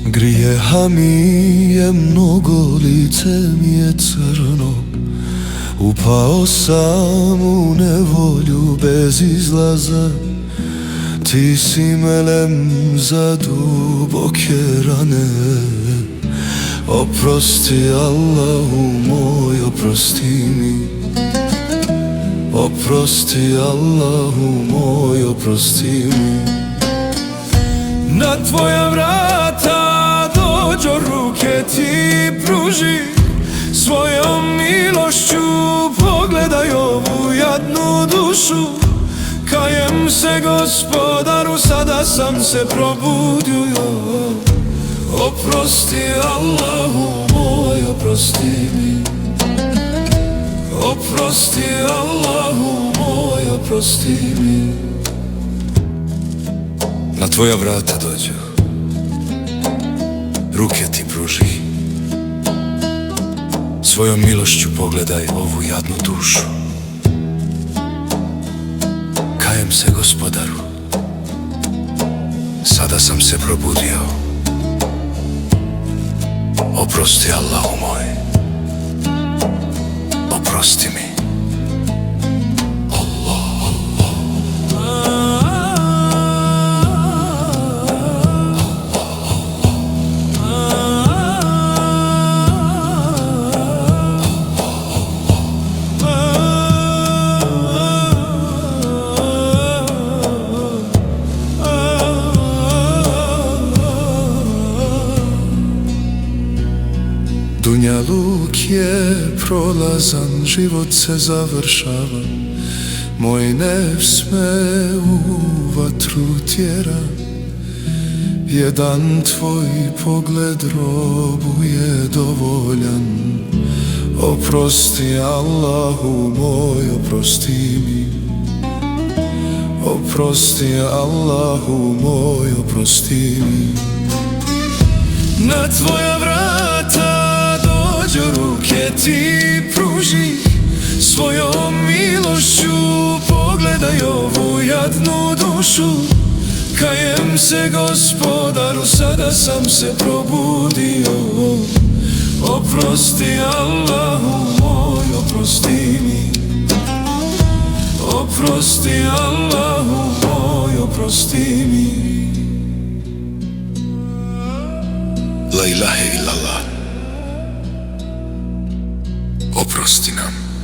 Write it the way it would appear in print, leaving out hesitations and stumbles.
Grijeha mi je mnogo, lice mi je crno. Upao sam u nevolju bez izlaza. Ti si melem za duboke rane. Oprosti Allahu moj, oprosti mi. Oprosti Allahu moj, oprosti mi. Na tvoja vrata dođo, ruke ti pruži, svojom milošću pogledaj ovu jadnu dušu. Kajem se Gospodaru, sada sam se probudio. Oprosti Allahu moj, oprosti mi. Oprosti Allahu moj, oprosti mi. Na tvoja vrata dođu, ruke ti pruži, svojom milošću pogledaj ovu jadnu dušu. Kajem se Gospodaru, sada sam se probudio. Oprosti Allahu moj, oprosti mi. Dunjaluk je prolazan, život se završava. Moj nefs me u vatru tjera. Jedan tvoj pogled robu je dovoljan. Oprosti Allahu moj, oprosti mi. Oprosti Allahu moj, oprosti mi. Na tvoja vrata ruke ti pruži, svojom milošću pogledaj ovu jadnu dušu. Kajem se Gospodaru, sada sam se probudio. Oprosti Allahu moj, oprosti mi. Oprosti Allahu moj, oprosti mi. La ilahe illallah. Oprosti nam.